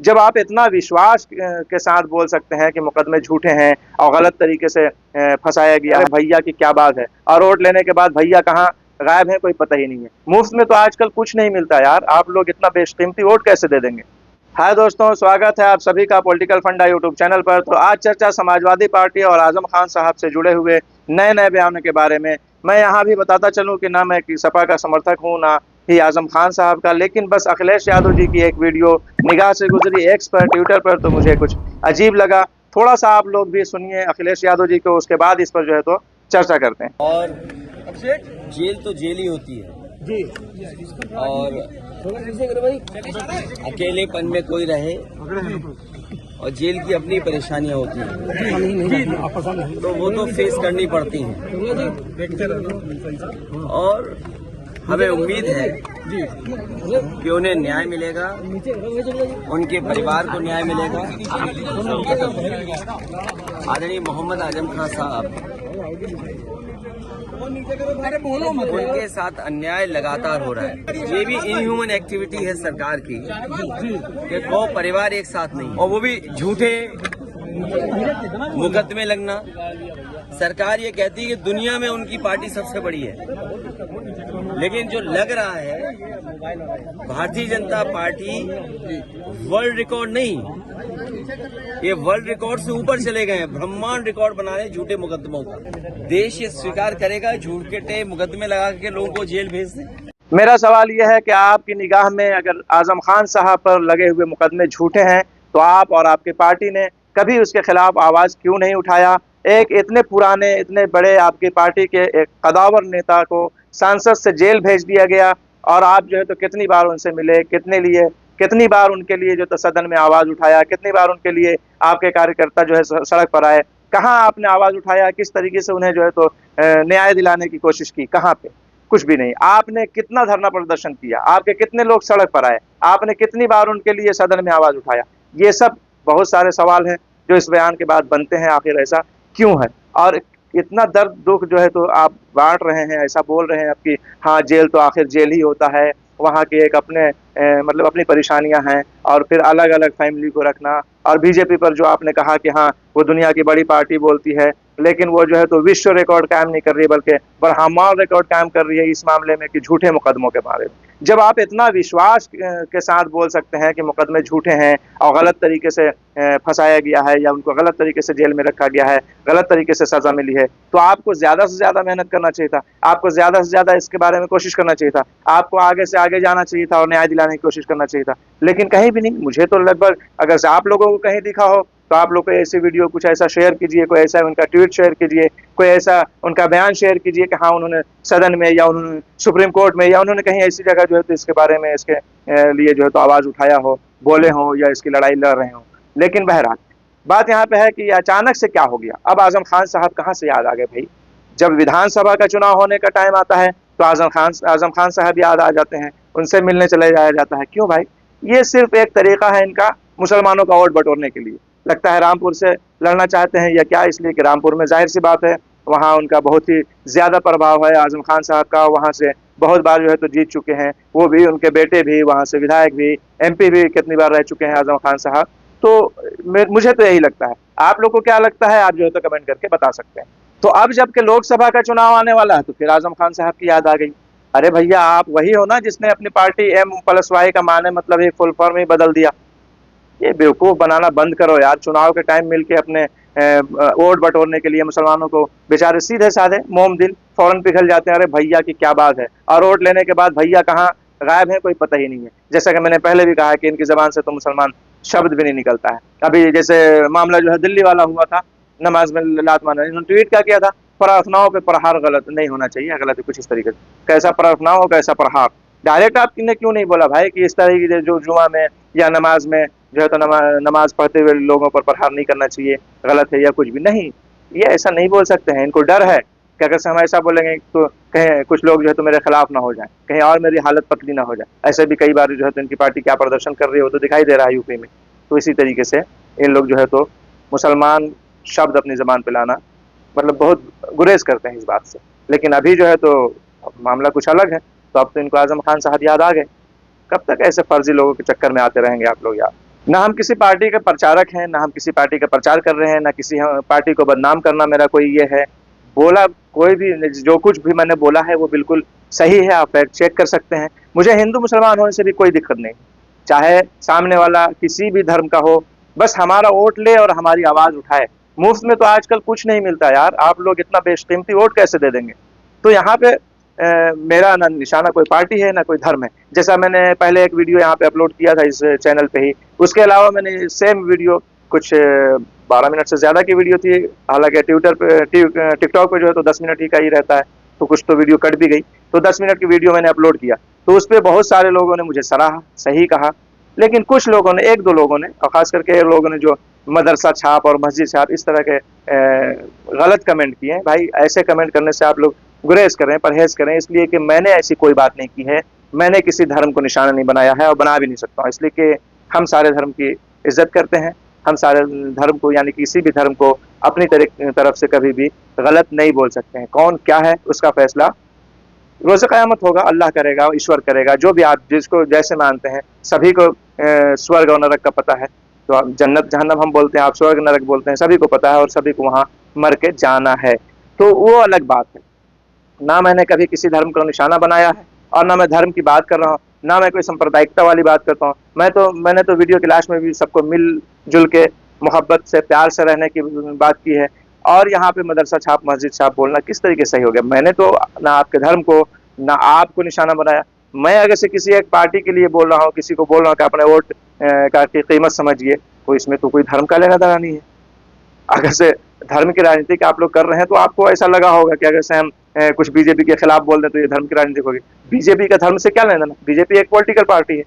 जब आप इतना विश्वास के साथ बोल सकते हैं कि मुकदमे झूठे हैं और गलत तरीके से फंसाया गया है, भैया की क्या बात है, और वोट लेने के बाद भैया कहाँ गायब है कोई पता ही नहीं है। मुफ्त में तो आजकल कुछ नहीं मिलता यार, आप लोग इतना बेशकीमती वोट कैसे दे देंगे। हाय दोस्तों, स्वागत है आप सभी का पॉलिटिकल फंडा यूट्यूब चैनल पर। तो आज चर्चा समाजवादी पार्टी और आजम खान साहब से जुड़े हुए नए नए बयानों के बारे में। मैं यहाँ भी बताता चलूँ कि ना मैं सपा का समर्थक हूँ ना ही आजम खान साहब का, लेकिन बस अखिलेश यादव जी की एक वीडियो निगाह से गुजरी एक्स पर, ट्विटर पर, तो मुझे कुछ अजीब लगा। थोड़ा सा आप लोग भी सुनिए अखिलेश यादव जी को, उसके बाद इस पर जो है तो चर्चा करते हैं। और जेल तो जेल ही होती है जी, और अकेलेपन में कोई रहे और जेल की अपनी परेशानियां होती हैं तो वो तो फेस करनी पड़ती हैं। और हमें उम्मीद है कि उन्हें न्याय मिलेगा, उनके परिवार को न्याय मिलेगा। आदरणीय मोहम्मद आजम खान साहब, उनके साथ अन्याय लगातार हो रहा है। ये भी इनह्यूमन एक्टिविटी है सरकार की कि वो परिवार एक साथ नहीं, और वो भी झूठे मुकदमे लगना। सरकार ये कहती है कि दुनिया में उनकी पार्टी सबसे बड़ी है, लेकिन जो लग रहा है Bharatiya Janata party world record नहीं, ये वर्ल्ड रिकॉर्ड से ऊपर चले गए हैं, ब्रह्मांड रिकॉर्ड बना रहे हैं झूठे मुकदमों का। देश ये स्वीकार करेगा झूठे मुकदमे लगा के लोगों को जेल भेज दे? मेरा सवाल यह है कि आपकी निगाह में अगर आजम खान साहब पर लगे हुए मुकदमे झूठे हैं तो आप और आपकी पार्टी ने कभी उसके खिलाफ आवाज क्यों नहीं उठाया। एक इतने पुराने, इतने बड़े आपकी पार्टी के एक कदावर नेता को सांसद से जेल भेज दिया गया, और आप जो है तो कितनी बार उनसे मिले, कितनी बार उनके लिए जो तो सदन में आवाज उठाया, कितनी बार उनके लिए आपके कार्यकर्ता जो है सड़क पर आए, कहाँ आपने आवाज उठाया, किस तरीके से उन्हें जो है तो न्याय दिलाने की कोशिश की, कहाँ पे? कुछ भी नहीं। आपने कितना धरना प्रदर्शन किया, आपके कितने लोग सड़क पर आए, आपने कितनी बार उनके लिए सदन में आवाज उठाया? ये सब बहुत सारे सवाल हैं जो इस बयान के बाद बनते हैं, आखिर ऐसा क्यों है? और इतना दर्द दुख जो है तो आप बांट रहे हैं, ऐसा बोल रहे हैं आपकी, हाँ जेल तो आखिर जेल ही होता है, वहाँ के एक अपने मतलब अपनी परेशानियां हैं, और फिर अलग अलग फैमिली को रखना। और बीजेपी पर जो आपने कहा कि हाँ वो दुनिया की बड़ी पार्टी बोलती है, लेकिन वो जो है तो विश्व रिकॉर्ड कायम नहीं कर रही है, बल्कि ब्रह्मांड रिकॉर्ड कायम कर रही है इस मामले में कि झूठे मुकदमों के बारे में। जब आप इतना विश्वास के साथ बोल सकते हैं कि मुकदमे झूठे हैं और गलत तरीके से फंसाया गया है, या उनको गलत तरीके से जेल में रखा गया है, गलत तरीके से सजा मिली है, तो आपको ज्यादा से ज्यादा मेहनत करना चाहिए था, आपको ज्यादा से ज्यादा इसके बारे में कोशिश करना चाहिए था, आपको आगे से आगे जाना चाहिए था और न्याय दिलाने की कोशिश करना चाहिए था। लेकिन कहीं भी नहीं। मुझे तो लगभग, अगर आप लोगों को कहीं दिखा हो तो आप लोग को ऐसी वीडियो कुछ ऐसा शेयर कीजिए, कोई ऐसा उनका ट्वीट शेयर कीजिए, कोई ऐसा उनका बयान शेयर कीजिए कि हाँ उन्होंने सदन में, या उन्होंने सुप्रीम कोर्ट में, या उन्होंने कहीं ऐसी जगह जो है तो इसके बारे में, इसके लिए जो है तो आवाज उठाया हो, बोले हो, या इसकी लड़ाई लड़ रहे हो। लेकिन बहरहाल बात यहाँ पे है कि अचानक से क्या हो गया। अब आजम खान साहब कहाँ से याद आ गए भाई? जब विधानसभा का चुनाव होने का टाइम आता है तो आजम खान साहब याद आ जाते हैं, उनसे मिलने चले जाया जाता है। क्यों भाई? ये सिर्फ एक तरीका है इनका मुसलमानों का वोट बटोरने के लिए। लगता है रामपुर से लड़ना चाहते हैं, या क्या? इसलिए कि रामपुर में जाहिर सी बात है वहाँ उनका बहुत ही ज्यादा प्रभाव है आजम खान साहब का, वहाँ से बहुत बार जो है तो जीत चुके हैं, वो भी, उनके बेटे भी, वहाँ से विधायक भी, एमपी भी कितनी बार रह चुके हैं आजम खान साहब। तो मुझे तो यही लगता है। आप लोग को क्या लगता है? आप जो है तो कमेंट करके बता सकते हैं। तो अब जबकि लोकसभा का चुनाव आने वाला है तो फिर आजम खान साहब की याद आ गई। अरे भैया, आप वही हो ना जिसने अपनी पार्टी M+Y का माने मतलब एक फुल फॉर्म ही बदल दिया। ये बेवकूफ बनाना बंद करो यार। चुनाव के टाइम मिलके अपने वोट बटोरने के लिए मुसलमानों को बेचारे सीधे साधे मोम दिल फौरन पिघल जाते हैं। अरे भैया की क्या बात है, और वोट लेने के बाद भैया कहाँ गायब है कोई पता ही नहीं है। जैसा कि मैंने पहले भी कहा कि इनकी जबान से तो मुसलमान शब्द भी नहीं निकलता है। अभी जैसे मामला जो है दिल्ली वाला हुआ था, नमाज में लात मारना, इन्होंने ट्वीट क्या किया था? प्रार्थनाओं पे प्रहार गलत नहीं होना चाहिए, गलत है कुछ इस तरीके से, कैसा प्रार्थना हो कैसा प्रहार। डायरेक्ट आपने क्यों नहीं बोला भाई कि इस तरह की जो जुमा में या नमाज में जो है तो नमाज पढ़ते हुए लोगों पर प्रहार नहीं करना चाहिए, गलत है, या कुछ भी नहीं। ये ऐसा नहीं बोल सकते हैं। इनको डर है कि अगर से हम ऐसा बोलेंगे तो कहीं कुछ लोग जो है तो मेरे खिलाफ ना हो जाए, कहीं और मेरी हालत पतली ना हो जाए। ऐसे भी कई बार जो है तो इनकी पार्टी क्या प्रदर्शन कर रही हो तो दिखाई दे रहा है यूपी में। तो इसी तरीके से इन लोग जो है तो मुसलमान शब्द अपनी जबान पे लाना मतलब बहुत गुरेज करते हैं इस बात से। लेकिन अभी जो है तो मामला कुछ अलग है, तो अब तो इनको आजम खान साहब याद आ गए। कब तक ऐसे फर्जी लोगों के चक्कर में आते रहेंगे आप लोग यार? ना हम किसी पार्टी के प्रचारक हैं, ना हम किसी पार्टी का प्रचार कर रहे हैं, ना किसी पार्टी को बदनाम करना मेरा कोई ये है। बोला कोई भी, जो कुछ भी मैंने बोला है वो बिल्कुल सही है, आप फैक्ट चेक कर सकते हैं। मुझे हिंदू मुसलमान होने से भी कोई दिक्कत नहीं, चाहे सामने वाला किसी भी धर्म का हो, बस हमारा वोट ले और हमारी आवाज उठाए। मुफ्त में तो आजकल कुछ नहीं मिलता यार, आप लोग इतना बेशकीमती वोट कैसे दे देंगे? तो यहाँ पे मेरा ना निशाना कोई पार्टी है ना कोई धर्म है। जैसा मैंने पहले एक वीडियो यहाँ पे अपलोड किया था इस चैनल पे ही, उसके अलावा मैंने सेम वीडियो कुछ 12 मिनट से ज्यादा की वीडियो थी, हालांकि ट्विटर पे टिकटॉक पे जो है तो 10 मिनट ही का ही रहता है, तो कुछ तो वीडियो कट भी गई, तो 10 मिनट की वीडियो मैंने अपलोड किया। तो उस पर बहुत सारे लोगों ने मुझे सराहा, सही कहा, लेकिन कुछ लोगों ने, एक दो लोगों ने, और खास करके लोगों ने जो मदरसा छाप और मस्जिद छाप इस तरह के गलत कमेंट किए हैं, भाई ऐसे कमेंट करने से आप लोग गुरेज करें, परहेज करें, इसलिए कि मैंने ऐसी कोई बात नहीं की है, मैंने किसी धर्म को निशाना नहीं बनाया है और बना भी नहीं सकता हूँ, इसलिए कि हम सारे धर्म की इज्जत करते हैं। हम सारे धर्म को, यानी किसी भी धर्म को अपनी तरफ से कभी भी गलत नहीं बोल सकते हैं। कौन क्या है उसका फैसला रोज़ क़यामत होगा, अल्लाह करेगा, ईश्वर करेगा, जो भी आप जिसको जैसे मानते हैं। सभी को स्वर्ग और नरक का पता है, तो आप जन्नत जहन्नम हम बोलते हैं, आप स्वर्ग नरक बोलते हैं, सभी को पता है और सभी को वहाँ मर के जाना है, तो वो अलग बात है। ना मैंने कभी किसी धर्म को निशाना बनाया है और ना मैं धर्म की बात कर रहा हूँ, ना मैं कोई सांप्रदायिकता वाली बात करता हूँ। मैंने तो वीडियो के लास्ट में भी सबको मिलजुल के मोहब्बत से प्यार से रहने की बात की है, और यहाँ पे मदरसा छाप मस्जिद छाप बोलना किस तरीके से सही हो गया? मैंने तो ना आपके धर्म को ना आपको निशाना बनाया। मैं अगर से किसी एक पार्टी के लिए बोल रहा हूँ, किसी को बोल रहा हूँ कि अपने वोट का की कीमत समझिए, तो इसमें तो कोई धर्म का लेना देना नहीं है। अगर से धर्म की राजनीति का आप लोग कर रहे हैं तो आपको ऐसा लगा होगा कि अगर से हम कुछ बीजेपी के खिलाफ बोल दें तो ये धर्म की राजनीति होगी। बीजेपी का धर्म से क्या लेना देना? बीजेपी एक पॉलिटिकल पार्टी है,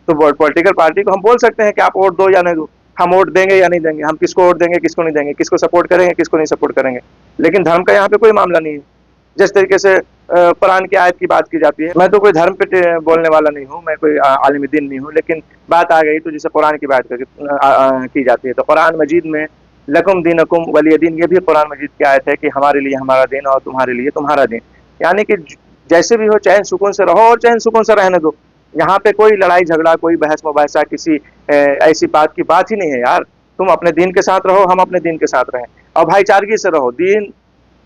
तो पॉलिटिकल पार्टी को हम बोल सकते हैं कि आप वोट दो या नहीं दो, हम वोट देंगे या नहीं देंगे, हम किसको वोट देंगे किसको नहीं देंगे, किसको सपोर्ट करेंगे किसको नहीं सपोर्ट करेंगे, लेकिन धर्म का यहाँ पे कोई मामला नहीं है। जिस तरीके से कुरान की आयत की बात की जाती है, मैं तो कोई धर्म पे बोलने वाला नहीं हूँ, मैं कोई आलिम दीन नहीं हूँ, लेकिन बात आ गई तो जैसे कुरान की बात की जाती है, तो कुरान मजीद में लकुम दीनकुम वलिय दीन, ये भी कुरान मजीद की आयत है कि हमारे लिए हमारा दिन और तुम्हारे लिए तुम्हारा दिन, यानी कि जैसे भी हो चैन सुकून से रहो और चैन सुकून से रहने दो। यहाँ पे कोई लड़ाई झगड़ा, कोई बहस मुबाहिसा, किसी ऐसी बात की बात ही नहीं है यार। तुम अपने दीन के साथ रहो, हम अपने दीन के साथ रहें और भाईचारगी से रहो। दीन,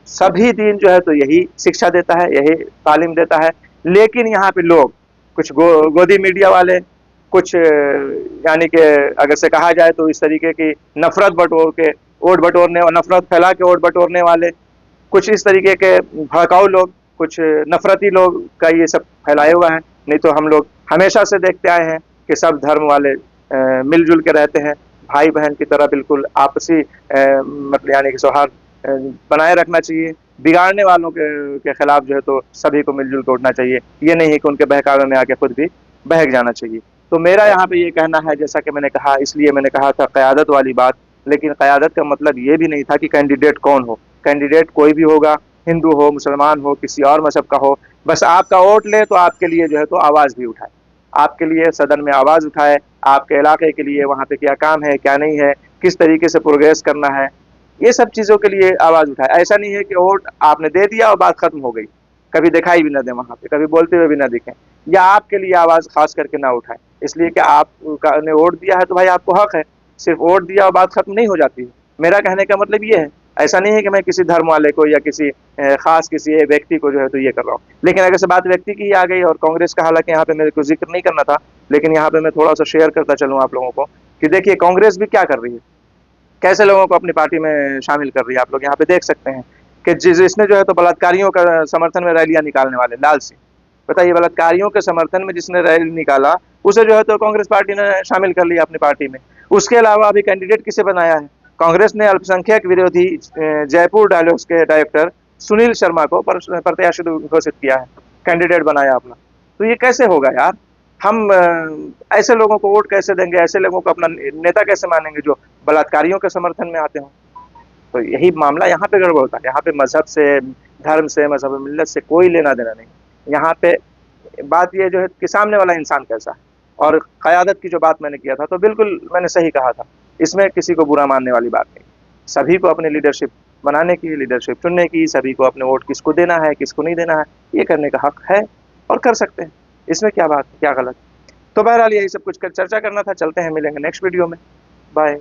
सभी दीन जो है तो यही शिक्षा देता है, यही तालीम देता है, लेकिन यहाँ पे लोग कुछ गोदी मीडिया वाले, कुछ यानी कि अगर से कहा जाए तो इस तरीके की नफरत बटोर के वोट बटोरने और नफरत फैला के वोट बटोरने वाले, कुछ इस तरीके के भड़काऊ लोग, कुछ नफरती लोग का ये सब फैलाए हुआ है। नहीं तो हम लोग हमेशा से देखते आए हैं कि सब धर्म वाले मिलजुल के रहते हैं, भाई बहन की तरह बिल्कुल आपसी मतलब यानी कि सौहार्द बनाए रखना चाहिए। बिगाड़ने वालों के खिलाफ जो है तो सभी को मिलजुल कर उठना चाहिए, ये नहीं है कि उनके बहकावे में आके खुद भी बहक जाना चाहिए। तो मेरा यहाँ पे ये कहना है, जैसा कि मैंने कहा, इसलिए मैंने कहा था क़यादत वाली बात, लेकिन क़यादत का मतलब ये भी नहीं था कि कैंडिडेट कौन हो। कैंडिडेट कोई भी होगा, हिंदू हो, मुसलमान हो, किसी और मजहब का हो, बस आपका वोट ले तो आपके लिए जो है तो आवाज़ भी उठाए, आपके लिए सदन में आवाज़ उठाए, आपके इलाके के लिए वहाँ पे क्या काम है क्या नहीं है, किस तरीके से प्रोग्रेस करना है, ये सब चीज़ों के लिए आवाज़ उठाए। ऐसा नहीं है कि वोट आपने दे दिया और बात खत्म हो गई, कभी दिखाई भी ना दें वहाँ पे, कभी बोलते हुए भी ना दिखें, या आपके लिए आवाज़ खास करके ना उठाएं, इसलिए कि आपने वोट दिया है तो भाई आपको हक है। सिर्फ वोट दिया और बात खत्म नहीं हो जाती है। मेरा कहने का मतलब ये है, ऐसा नहीं है कि मैं किसी धर्म वाले को या किसी खास किसी व्यक्ति को जो है तो ये कर रहा हूँ। लेकिन अगर से बात व्यक्ति की आ गई और कांग्रेस का, हालांकि यहाँ पे मेरे को जिक्र नहीं करना था, लेकिन यहाँ पे मैं थोड़ा सा शेयर करता चलूँ आप लोगों को कि देखिए कांग्रेस भी क्या कर रही है, कैसे लोगों को अपनी पार्टी में शामिल कर रही है। आप लोग यहाँ पे देख सकते हैं कि जिसने जो है तो बलात्कारियों का समर्थन में रैलियां निकालने वाले लाल सिंह, बताइए, बलात्कारियों के समर्थन में जिसने रैली निकाला उसे जो है तो कांग्रेस पार्टी ने शामिल कर लिया अपनी पार्टी में। उसके अलावा अभी कैंडिडेट किसे बनाया है? कांग्रेस ने अल्पसंख्यक विरोधी जयपुर डायलॉग्स के डायरेक्टर सुनील शर्मा को प्रत्याशी घोषित किया है, कैंडिडेट बनाया अपना। तो ये कैसे होगा यार? हम ऐसे लोगों को वोट कैसे देंगे? ऐसे लोगों को अपना नेता कैसे मानेंगे जो बलात्कारियों के समर्थन में आते हों? तो यही मामला यहाँ पे गड़बड़ होता है। यहाँ पे मजहब से, धर्म से, मजहब मिल्लत से कोई लेना देना नहीं। यहाँ पे बात ये जो है कि सामने वाला इंसान कैसा है। और क़यादत की जो बात मैंने किया था तो बिल्कुल मैंने सही कहा था, इसमें किसी को बुरा मानने वाली बात नहीं। सभी को अपनी लीडरशिप बनाने की, लीडरशिप चुनने की, सभी को अपने वोट किसको देना है किसको नहीं देना है ये करने का हक है और कर सकते हैं। इसमें क्या बात, क्या गलत? तो बहरहाल यही सब कुछ चर्चा करना था। चलते हैं, मिलेंगे नेक्स्ट वीडियो में। बाय।